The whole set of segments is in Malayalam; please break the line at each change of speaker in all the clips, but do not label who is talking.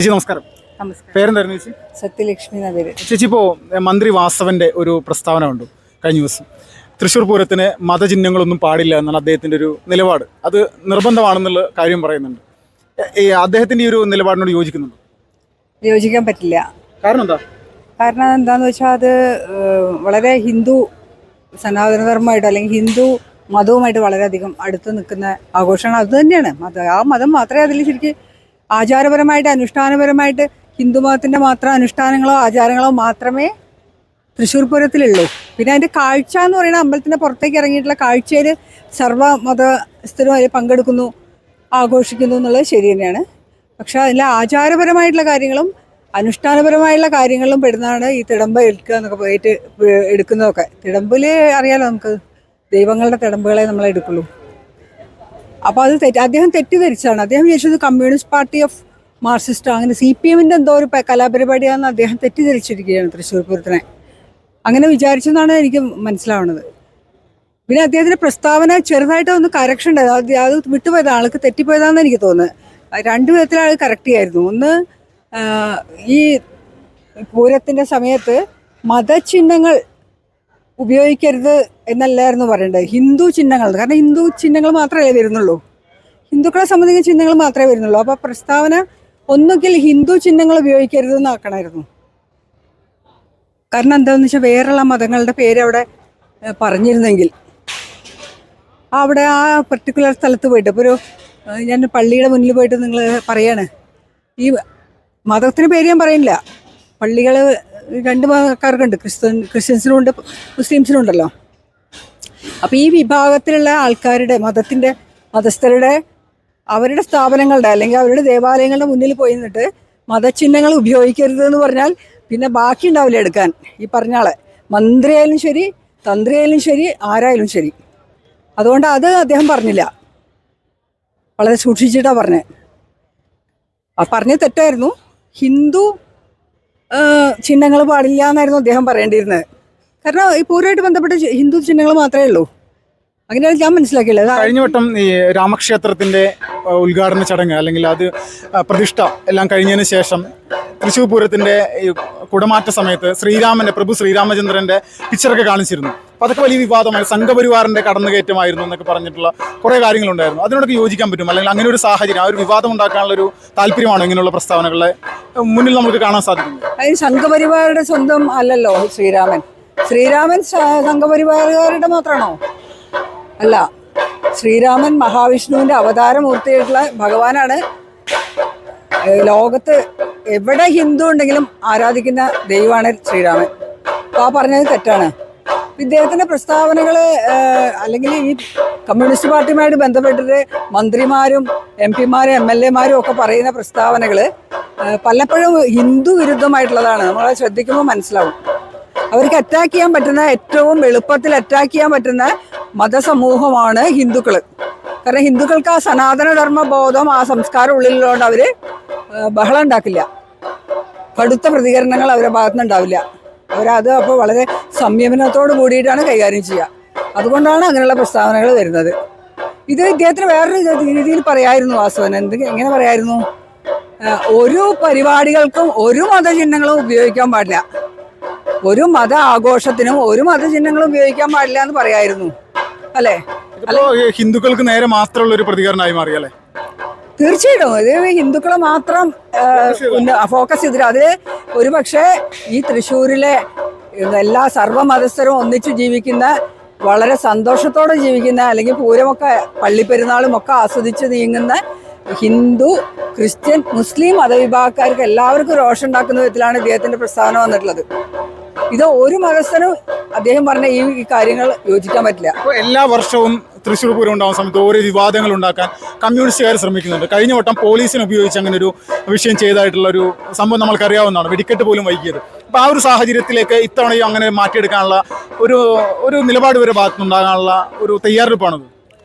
ചേച്ചി നമസ്കാരം. പേരെന്തായിരുന്നു ചേച്ചി?
സത്യലക്ഷ്മി നഗര്.
ചേച്ചി, ഇപ്പോൾ മന്ത്രി വാസവന്റെ ഒരു പ്രസ്താവന ഉണ്ട് കഴിഞ്ഞ ദിവസം. തൃശ്ശൂർ പൂരത്തിന് മതചിഹ്നങ്ങളൊന്നും പാടില്ല എന്നാണ് അദ്ദേഹത്തിന്റെ ഒരു നിലപാട്. അത് നിർബന്ധമാണെന്നുള്ള കാര്യം പറയുന്നുണ്ട്. അദ്ദേഹത്തിന്റെ ഈ ഒരു നിലപാടിനോട് യോജിക്കുന്നുണ്ട്?
യോജിക്കാൻ പറ്റില്ല.
കാരണം എന്താ?
കാരണം എന്താന്ന് വെച്ചാൽ അത് വളരെ ഹിന്ദു സനാതനധർമ്മമായിട്ട് അല്ലെങ്കിൽ ഹിന്ദു മതവുമായിട്ട് വളരെയധികം അടുത്ത് നിൽക്കുന്ന ആഘോഷമാണ്. അത് തന്നെയാണ് ആ മതം മാത്രമേ അതിൽ ശരിക്കും ആചാരപരമായിട്ട് അനുഷ്ഠാനപരമായിട്ട് ഹിന്ദുമതത്തിൻ്റെ മാത്രം അനുഷ്ഠാനങ്ങളോ ആചാരങ്ങളോ മാത്രമേ തൃശ്ശൂർ പൂരത്തിലുള്ളൂ. പിന്നെ അതിൻ്റെ കാഴ്ച എന്ന് പറയുന്നത് അമ്പലത്തിൻ്റെ പുറത്തേക്ക് ഇറങ്ങിയിട്ടുള്ള കാഴ്ചയിൽ സർവ്വ മതസ്ഥരും അതിൽ പങ്കെടുക്കുന്നു, ആഘോഷിക്കുന്നു എന്നുള്ളത് ശരി തന്നെയാണ്. പക്ഷേ അതിലെ ആചാരപരമായിട്ടുള്ള കാര്യങ്ങളും അനുഷ്ഠാനപരമായിട്ടുള്ള കാര്യങ്ങളിലും പെടുന്നതാണ് ഈ തിടമ്പ് എടുക്കുക എന്നൊക്കെ പോയിട്ട് എടുക്കുന്നതൊക്കെ. തിടമ്പിൽ അറിയാലോ, നമുക്ക് ദൈവങ്ങളുടെ തിടമ്പുകളെ നമ്മൾ എടുക്കുള്ളൂ. അപ്പോൾ അത് അദ്ദേഹം തെറ്റിദ്ധരിച്ചാണ്. അദ്ദേഹം വിചാരിച്ചത് കമ്മ്യൂണിസ്റ്റ് പാർട്ടി ഓഫ് മാർക്സിസ്റ്റ് അങ്ങനെ CPM-ൻ്റെ എന്തോ ഒരു കലാപരിപാടിയാണെന്ന് അദ്ദേഹം തെറ്റിദ്ധരിച്ചിരിക്കുകയാണ് തൃശ്ശൂർ പൂരത്തിനെ. അങ്ങനെ വിചാരിച്ചെന്നാണ് എനിക്ക് മനസ്സിലാവുന്നത്. പിന്നെ അദ്ദേഹത്തിൻ്റെ പ്രസ്താവന ചെറുതായിട്ട് ഒന്ന് കറക്ഷൻ ഉണ്ടായത്, അത് വിട്ടുപോയത് ആൾക്ക് തെറ്റിപ്പോയതാണെന്ന് എനിക്ക് തോന്നുന്നത്. രണ്ട് വിധത്തിൽ ആൾ കറക്റ്റ് ചെയ്യായിരുന്നു. ഒന്ന്, ഈ പൂരത്തിൻ്റെ സമയത്ത് മതചിഹ്നങ്ങൾ ഉപയോഗിക്കരുത് എന്നല്ലായിരുന്നു പറയേണ്ടത്, ഹിന്ദു ചിഹ്നങ്ങൾ. കാരണം ഹിന്ദു ചിഹ്നങ്ങൾ മാത്രമേ വരുന്നുള്ളൂ, ഹിന്ദുക്കളെ സംബന്ധിക്കുന്ന ചിഹ്നങ്ങൾ മാത്രമേ വരുന്നുള്ളൂ. അപ്പോൾ പ്രസ്താവന ഒന്നുകിൽ ഹിന്ദു ചിഹ്നങ്ങൾ ഉപയോഗിക്കരുത് എന്നാക്കണമായിരുന്നു. കാരണം എന്താണെന്ന് വെച്ചാൽ വേറെയുള്ള മതങ്ങളുടെ പേര് അവിടെ പറഞ്ഞിരുന്നെങ്കിൽ അവിടെ ആ പെർട്ടിക്കുലർ സ്ഥലത്ത് പോയിട്ട് ഇപ്പോൾ ഞാൻ പള്ളിയുടെ മുന്നിൽ പോയിട്ട് നിങ്ങൾ പറയാണ്, ഈ മതത്തിന് പേര് ഞാൻ പറയുന്നില്ല, പള്ളികൾ രണ്ട് മതക്കാർക്കുണ്ട്, ക്രിസ്ത്യൻസിനും ഉണ്ട് മുസ്ലിംസിനും ഉണ്ടല്ലോ. അപ്പോൾ ഈ വിഭാഗത്തിലുള്ള ആൾക്കാരുടെ മതസ്ഥരുടെ അവരുടെ സ്ഥാപനങ്ങളുടെ അല്ലെങ്കിൽ അവരുടെ ദേവാലയങ്ങളുടെ മുന്നിൽ പോയി നിന്നിട്ട് മതചിഹ്നങ്ങൾ ഉപയോഗിക്കരുത് എന്ന് പറഞ്ഞാൽ പിന്നെ ബാക്കി ഉണ്ടാവില്ല എടുക്കാൻ. ഈ പറഞ്ഞ ആളെ മന്ത്രിയായാലും ശരി, തന്ത്രിയായാലും ശരി, ആരായാലും ശരി. അതുകൊണ്ട് അത് അദ്ദേഹം പറഞ്ഞില്ല, വളരെ സൂക്ഷിച്ചിട്ടാണ് പറഞ്ഞത്. പറഞ്ഞത് തെറ്റായിരുന്നു. ഹിന്ദു ചിഹ്നങ്ങൾ പാടില്ല എന്നായിരുന്നു അദ്ദേഹം പറയേണ്ടിയിരുന്നത്. കാരണം ഈ പൂരമായിട്ട് ബന്ധപ്പെട്ട ഹിന്ദു ചിഹ്നങ്ങൾ മാത്രമേ ഉള്ളൂ. അങ്ങനെയാണ് ഞാൻ മനസ്സിലാക്കിയുള്ളത്.
കഴിഞ്ഞ വട്ടം ഈ രാമക്ഷേത്രത്തിന്റെ ഉദ്ഘാടന ചടങ്ങ് അല്ലെങ്കിൽ അത് പ്രതിഷ്ഠ എല്ലാം കഴിഞ്ഞതിന് ശേഷം തൃശ്ശൂർ പൂരത്തിന്റെ ഈ കുടമാറ്റ സമയത്ത് പ്രഭു ശ്രീരാമചന്ദ്രന്റെ പിക്ചറൊക്കെ കാണിച്ചിരുന്നു. അപ്പോൾ അതൊക്കെ വലിയ വിവാദമായി, സംഘപരിവാറിന്റെ കടന്നുകയറ്റമായിരുന്നു എന്നൊക്കെ പറഞ്ഞിട്ടുള്ള കുറേ കാര്യങ്ങളുണ്ടായിരുന്നു. അതിനോടൊക്കെ യോജിക്കാൻ പറ്റും? അല്ലെങ്കിൽ അങ്ങനെ ഒരു സാഹചര്യം, ആ ഒരു വിവാദം ഉണ്ടാക്കാനുള്ള ഒരു താല്പര്യമാണോ ഇങ്ങനെയുള്ള പ്രസ്താവനകളെ മുന്നിൽ നമുക്ക് കാണാൻ സാധിക്കുന്നത്?
അതിന് സംഘപരിവാറുടെ സ്വന്തം അല്ലല്ലോ ശ്രീരാമൻ സംഘപരിവാറുകാരുടെ മാത്രമാണോ? അല്ല, ശ്രീരാമൻ മഹാവിഷ്ണുവിൻ്റെ അവതാരമൂർത്തിയായിട്ടുള്ള ഭഗവാനാണ്. ലോകത്ത് എവിടെ ഹിന്ദു ഉണ്ടെങ്കിലും ആരാധിക്കുന്ന ദൈവമാണ് ശ്രീരാമൻ. അപ്പോൾ ആ പറഞ്ഞത് തെറ്റാണ്. ഇദ്ദേഹത്തിൻ്റെ പ്രസ്താവനകൾ അല്ലെങ്കിൽ ഈ കമ്മ്യൂണിസ്റ്റ് പാർട്ടിയുമായിട്ട് ബന്ധപ്പെട്ടിട്ട് മന്ത്രിമാരും MP-മാരും MLA-മാരും ഒക്കെ പറയുന്ന പ്രസ്താവനകൾ പലപ്പോഴും ഹിന്ദു വിരുദ്ധമായിട്ടുള്ളതാണ്. നമ്മളത് ശ്രദ്ധിക്കുമ്പോൾ മനസ്സിലാവും. അവർക്ക് അറ്റാക്ക് ചെയ്യാൻ പറ്റുന്ന, ഏറ്റവും എളുപ്പത്തിൽ അറ്റാക്ക് ചെയ്യാൻ പറ്റുന്ന മതസമൂഹമാണ് ഹിന്ദുക്കൾ. കാരണം ഹിന്ദുക്കൾക്ക് ആ സനാതനധർമ്മ ബോധം, ആ സംസ്കാരം ഉള്ളിലുള്ളതുകൊണ്ട് അവർ ബഹളം ഉണ്ടാക്കില്ല, കടുത്ത പ്രതികരണങ്ങൾ അവരുടെ ഭാഗത്തുനിന്ന് ഉണ്ടാവില്ല. അവരത് അപ്പോൾ വളരെ സംയമനത്തോട് കൂടിയിട്ടാണ് കൈകാര്യം ചെയ്യുക. അതുകൊണ്ടാണ് അങ്ങനെയുള്ള പ്രസ്താവനകൾ വരുന്നത്. ഇത് ഇദ്ദേഹത്തിന് വേറൊരു രീതിയിൽ പറയായിരുന്നു വാസവൻ. എങ്ങനെ പറയായിരുന്നു? ഒരു പരിപാടികൾക്കും ഒരു മതചിഹ്നങ്ങളും ഉപയോഗിക്കാൻ പാടില്ല, ഒരു മത ആഘോഷത്തിനും ഒരു മതചിഹ്നങ്ങളും ഉപയോഗിക്കാൻ പാടില്ല എന്ന് പറയായിരുന്നു, അല്ലേ?
ഹിന്ദുക്കൾക്ക് നേരെ മാത്രമുള്ള ഒരു പ്രതികരണമായി മാറിയല്ലേ?
തീർച്ചയായിട്ടും ഇത് ഹിന്ദുക്കളെ മാത്രം ഫോക്കസ് ചെയ്തിട്ട് അതിൽ ഒരു പക്ഷേ ഈ തൃശ്ശൂരിലെ എല്ലാ സർവ്വമതസ്ഥരും ഒന്നിച്ച് ജീവിക്കുന്ന, വളരെ സന്തോഷത്തോടെ ജീവിക്കുന്ന, അല്ലെങ്കിൽ പൂരമൊക്കെ പള്ളിപ്പെരുന്നാളും ഒക്കെ ആസ്വദിച്ച് നീങ്ങുന്ന ഹിന്ദു, ക്രിസ്ത്യൻ, മുസ്ലിം മതവിഭാഗക്കാർക്ക് എല്ലാവർക്കും രോഷം ഉണ്ടാക്കുന്ന വിധത്തിലാണ് ഇദ്ദേഹത്തിൻ്റെ പ്രസ്താവന വന്നിട്ടുള്ളത്. ഇത് ഒരു മതസ്ഥനും അദ്ദേഹം പറഞ്ഞ ഈ കാര്യങ്ങൾ യോജിക്കാൻ പറ്റില്ല.
അപ്പോൾ എല്ലാ വർഷവും തൃശ്ശൂർ പൂരം ഉണ്ടാകുന്ന സമയത്ത് ഓരോ വിവാദങ്ങൾ ഉണ്ടാക്കാൻ കമ്മ്യൂണിസ്റ്റുകാർ ശ്രമിക്കുന്നുണ്ട്. കഴിഞ്ഞ വട്ടം പോലീസിനെ ഉപയോഗിച്ച് അങ്ങനെ ഒരു വിഷയം ചെയ്തതായിട്ടുള്ള ഒരു സംഭവം നമ്മൾക്കറിയാവുന്നതാണ്, വെടിക്കെട്ട് പോലും വൈകിയത്. അപ്പോൾ ആ ഒരു സാഹചര്യത്തിലേക്ക് ഇത്തവണയും അങ്ങനെ മാറ്റിയെടുക്കാനുള്ള ഒരു നിലപാട് ഇവരുടെ ഭാഗത്തുനിന്നുണ്ടാകാനുള്ള ഒരു തയ്യാറെടുപ്പാണത്.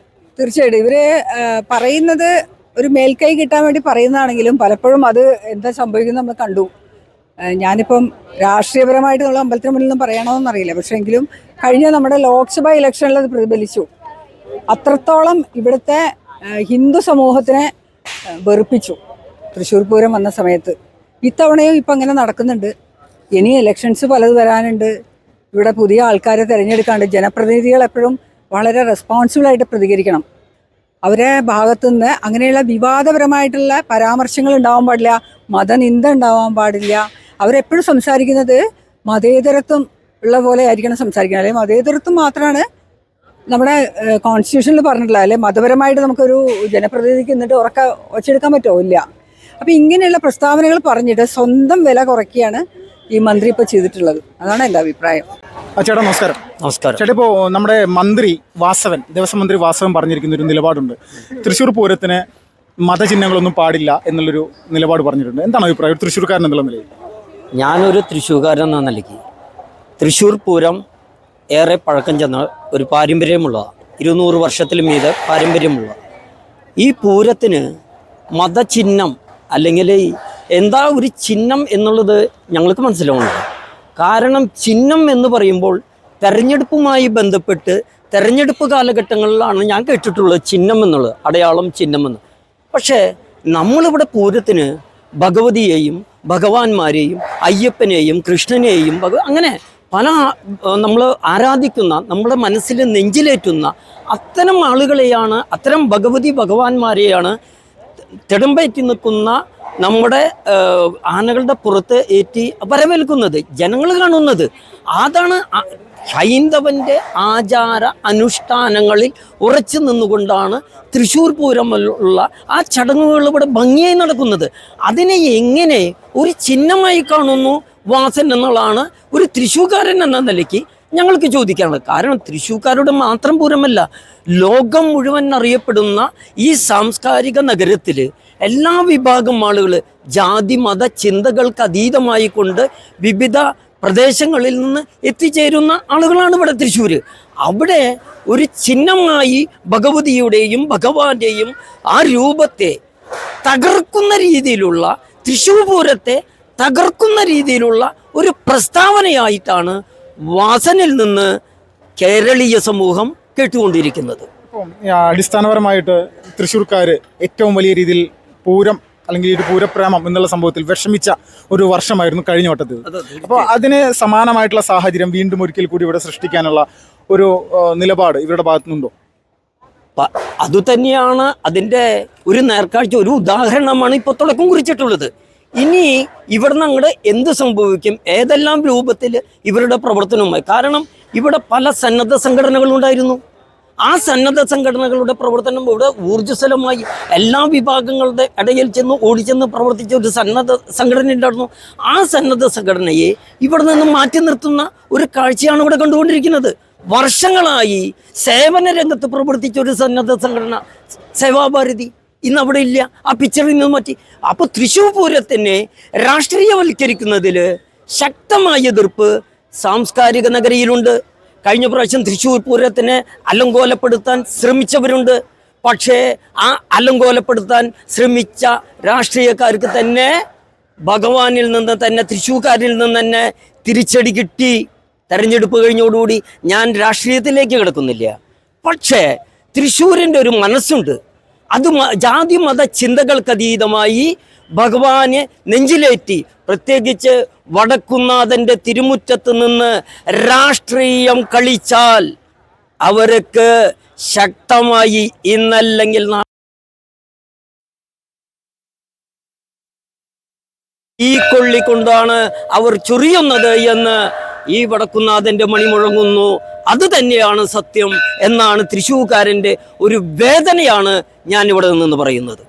തീർച്ചയായിട്ടും ഇവർ പറയുന്നത് ഒരു മേൽക്കൈ കിട്ടാൻ വേണ്ടി പറയുന്നതാണെങ്കിലും പലപ്പോഴും അത് എന്താ സംഭവിക്കുന്നത് നമ്മൾ കണ്ടു. ഞാനിപ്പം രാഷ്ട്രീയപരമായിട്ട് നമ്മൾ അമ്പലത്തിന് മുന്നിൽ നിന്നും പറയണമെന്നറിയില്ല, പക്ഷേ എങ്കിലും കഴിഞ്ഞ നമ്മുടെ ലോക്സഭാ ഇലക്ഷനിൽ അത് പ്രതിഫലിച്ചു. അത്രത്തോളം ഇവിടുത്തെ ഹിന്ദു സമൂഹത്തിനെ വെറുപ്പിച്ചു തൃശ്ശൂർ പൂരം വന്ന സമയത്ത്. ഇത്തവണയും ഇപ്പം അങ്ങനെ നടക്കുന്നുണ്ട്. ഇനി ഇലക്ഷൻസ് പലത് വരാനുണ്ട്. ഇവിടെ പുതിയ ആൾക്കാരെ തിരഞ്ഞെടുക്കാണ്ട്. ജനപ്രതിനിധികൾ എപ്പോഴും വളരെ റെസ്പോൺസിബിളായിട്ട് പ്രതികരിക്കണം. അവരെ ഭാഗത്തുനിന്ന് അങ്ങനെയുള്ള വിവാദപരമായിട്ടുള്ള പരാമർശങ്ങൾ ഉണ്ടാവാൻ പാടില്ല, മതനിന്ദ ഉണ്ടാവാൻ പാടില്ല. അവരെപ്പോഴും സംസാരിക്കുന്നത് മതേതരത്വം ഉള്ള പോലെ ആയിരിക്കണം സംസാരിക്കുന്നത്. അല്ലെങ്കിൽ മതേതരത്വം മാത്രമാണ് നമ്മുടെ കോൺസ്റ്റിറ്റ്യൂഷനിൽ പറഞ്ഞിട്ടുള്ളത്. അല്ലെ മതപരമായിട്ട് നമുക്കൊരു ജനപ്രതിനിധിക്ക് എന്നിട്ട് വച്ചെടുക്കാൻ പറ്റുമോ? ഇല്ല. അപ്പം ഇങ്ങനെയുള്ള പ്രസ്താവനകൾ പറഞ്ഞിട്ട് സ്വന്തം വില കുറയ്ക്കുകയാണ് ഈ മന്ത്രി ഇപ്പോൾ ചെയ്തിട്ടുള്ളത്. അതാണ് എൻ്റെ അഭിപ്രായം.
ചേട്ടാ നമസ്കാരം.
നമസ്കാരം.
ചേട്ടാ, ഇപ്പോൾ നമ്മുടെ മന്ത്രി വാസവൻ, ദേവസ്വം മന്ത്രി വാസവൻ പറഞ്ഞിരിക്കുന്ന ഒരു നിലപാടുണ്ട്. തൃശ്ശൂർ പൂരത്തിന് മതചിഹ്നങ്ങളൊന്നും പാടില്ല എന്നുള്ളൊരു നിലപാട് പറഞ്ഞിട്ടുണ്ട്. എന്താണ് അഭിപ്രായം തൃശ്ശൂർക്കാരൻ എന്നുള്ള നിലയിൽ?
ഞാനൊരു തൃശ്ശൂർക്കാരൻ എന്ന നിലയ്ക്ക് തൃശ്ശൂർ പൂരം ഏറെ പഴക്കം ചെന്ന ഒരു പാരമ്പര്യമുള്ള 200 വർഷത്തിൽ മീതെ പാരമ്പര്യമുള്ള ഈ പൂരത്തിന് മതചിഹ്നം അല്ലെങ്കിൽ എന്താ ഒരു ചിഹ്നം എന്നുള്ളത് ഞങ്ങൾക്ക് മനസ്സിലാവുന്നുണ്ട്. കാരണം ചിഹ്നം എന്ന് പറയുമ്പോൾ തെരഞ്ഞെടുപ്പുമായി ബന്ധപ്പെട്ട് തെരഞ്ഞെടുപ്പ് കാലഘട്ടങ്ങളിലാണ് ഞാൻ കേട്ടിട്ടുള്ളത് ചിഹ്നം എന്നുള്ളത്, അടയാളം ചിഹ്നമെന്ന്. പക്ഷേ നമ്മളിവിടെ പൂരത്തിന് ഭഗവതിയെയും ഭഗവാന്മാരെയും അയ്യപ്പനെയും കൃഷ്ണനെയും അങ്ങനെ പല നമ്മൾ ആരാധിക്കുന്ന നമ്മുടെ മനസ്സിൽ നെഞ്ചിലേറ്റുന്ന അത്തരം ആളുകളെയാണ്, അത്തരം ഭഗവതി ഭഗവാന്മാരെയാണ് തിടമ്പേറ്റി നിൽക്കുന്ന നമ്മുടെ ആനകളുടെ പുറത്ത് ഏറ്റി വരവേൽക്കുന്നത്, ജനങ്ങൾ കാണുന്നത്. അതാണ് ഹൈന്ദവൻ്റെ ആചാര അനുഷ്ഠാനങ്ങളിൽ ഉറച്ചു നിന്നുകൊണ്ടാണ് തൃശ്ശൂർ പൂരമുള്ള ആ ചടങ്ങുകൾ ഇവിടെ ഭംഗിയായി നടക്കുന്നത്. അതിനെ എങ്ങനെ ഒരു ചിഹ്നമായി കാണുന്നു വാസൻ എന്നുള്ളതാണ് ഒരു തൃശ്ശൂർക്കാരൻ എന്ന നിലയ്ക്ക് ഞങ്ങൾക്ക് ചോദിക്കാനുള്ളത്. കാരണം തൃശ്ശൂർക്കാരുടെ മാത്രം പൂരമല്ല, ലോകം മുഴുവൻ അറിയപ്പെടുന്ന ഈ സാംസ്കാരിക നഗരത്തിൽ എല്ലാ വിഭാഗം ആളുകൾ ജാതി മത ചിന്തകൾക്ക് അതീതമായി കൊണ്ട് വിവിധ പ്രദേശങ്ങളിൽ നിന്ന് എത്തിച്ചേരുന്ന ആളുകളാണ് ഇവിടെ തൃശ്ശൂർ. അവിടെ ഒരു ചിഹ്നമായി ഭഗവതിയുടെയും ഭഗവാന്റെയും ആ രൂപത്തെ തകർക്കുന്ന രീതിയിലുള്ള, തൃശ്ശൂർ പൂരത്തെ തകർക്കുന്ന രീതിയിലുള്ള ഒരു പ്രസ്താവനയായിട്ടാണ് വാസനിൽ നിന്ന് കേരളീയ സമൂഹം കേട്ടുകൊണ്ടിരിക്കുന്നത്.
അടിസ്ഥാനപരമായിട്ട് തൃശ്ശൂർക്കാർ ഏറ്റവും വലിയ രീതിയിൽ പൂരം അല്ലെങ്കിൽ ഈ പൂരപ്രേമം എന്നുള്ള സംഭവത്തിൽ വിഷമിച്ച ഒരു വർഷമായിരുന്നു കഴിഞ്ഞ വട്ടത്തിൽ. അപ്പോൾ അതിന് സമാനമായിട്ടുള്ള സാഹചര്യം വീണ്ടും ഒരിക്കൽ കൂടി ഇവിടെ സൃഷ്ടിക്കാനുള്ള ഒരു നിലപാട് ഇവരുടെ ഭാഗത്തുനിന്നുണ്ടോ?
അതുതന്നെയാണ് അതിൻ്റെ ഒരു നേർക്കാഴ്ച, ഒരു ഉദാഹരണമാണ് ഇപ്പോൾ തുടക്കം കുറിച്ചിട്ടുള്ളത്. ഇനി ഇവിടുന്ന് അങ്ങോട്ട് എന്ത് സംഭവിക്കും, ഏതെല്ലാം രൂപത്തിൽ ഇവരുടെ പ്രവർത്തനവുമായി. കാരണം ഇവിടെ പല സന്നദ്ധ സംഘടനകളുണ്ടായിരുന്നു. ആ സന്നദ്ധ സംഘടനകളുടെ പ്രവർത്തനം ഇവിടെ ഊർജ്ജസ്വലമായി എല്ലാ വിഭാഗങ്ങളുടെ ഇടയിൽ ചെന്ന് ഓടിച്ചെന്ന് പ്രവർത്തിച്ച ഒരു സന്നദ്ധ സംഘടന ഉണ്ടായിരുന്നു. ആ സന്നദ്ധ സംഘടനയെ ഇവിടെ നിന്ന് മാറ്റി നിർത്തുന്ന ഒരു കാഴ്ചയാണ് ഇവിടെ കണ്ടുകൊണ്ടിരിക്കുന്നത്. വർഷങ്ങളായി സേവന രംഗത്ത് പ്രവർത്തിച്ച ഒരു സന്നദ്ധ സംഘടന സേവാഭാരതി ഇന്ന് അവിടെ ഇല്ല, ആ പിക്ചറിൽ നിന്ന് മാറ്റി. അപ്പോൾ തൃശ്ശൂർ പൂരത്തിനെ രാഷ്ട്രീയവൽക്കരിക്കുന്നതിൽ ശക്തമായ എതിർപ്പ് സാംസ്കാരിക നഗരിയിലുണ്ട്. കഴിഞ്ഞ പ്രാവശ്യം തൃശ്ശൂർ പൂരത്തിനെ അലങ്കോലപ്പെടുത്താൻ ശ്രമിച്ചവരുണ്ട്. പക്ഷേ ആ അലങ്കോലപ്പെടുത്താൻ ശ്രമിച്ച രാഷ്ട്രീയക്കാർക്ക് തന്നെ ഭഗവാനിൽ നിന്ന് തന്നെ, തൃശ്ശൂർക്കാരിൽ നിന്ന് തന്നെ തിരിച്ചടി കിട്ടി. തെരഞ്ഞെടുപ്പ് കഴിഞ്ഞോടുകൂടി ഞാൻ രാഷ്ട്രീയത്തിലേക്ക് കിടക്കുന്നില്ല. പക്ഷേ തൃശ്ശൂരിൻ്റെ ഒരു മനസ്സുണ്ട്. അത് ജാതി മത ചിന്തകൾക്കതീതമായി ഭഗവാനെ നെഞ്ചിലേറ്റി, പ്രത്യേകിച്ച് വടക്കുന്നാഥൻ്റെ തിരുമുറ്റത്ത് നിന്ന് രാഷ്ട്രീയം കളിച്ചാൽ അവർക്ക് ശക്തമായി ഇന്നല്ലെങ്കിൽ ഈ കൊള്ളിക്കൊണ്ടാണ് അവർ ചൊറിയുന്നത് എന്ന് ഈ വടക്കുന്നാഥൻ്റെ മണി മുഴങ്ങുന്നു. അത് തന്നെയാണ് സത്യം എന്നാണ് തൃശ്ശൂർക്കാരൻ്റെ ഒരു വേദനയാണ് ഞാൻ ഇവിടെ നിന്ന് പറയുന്നത്.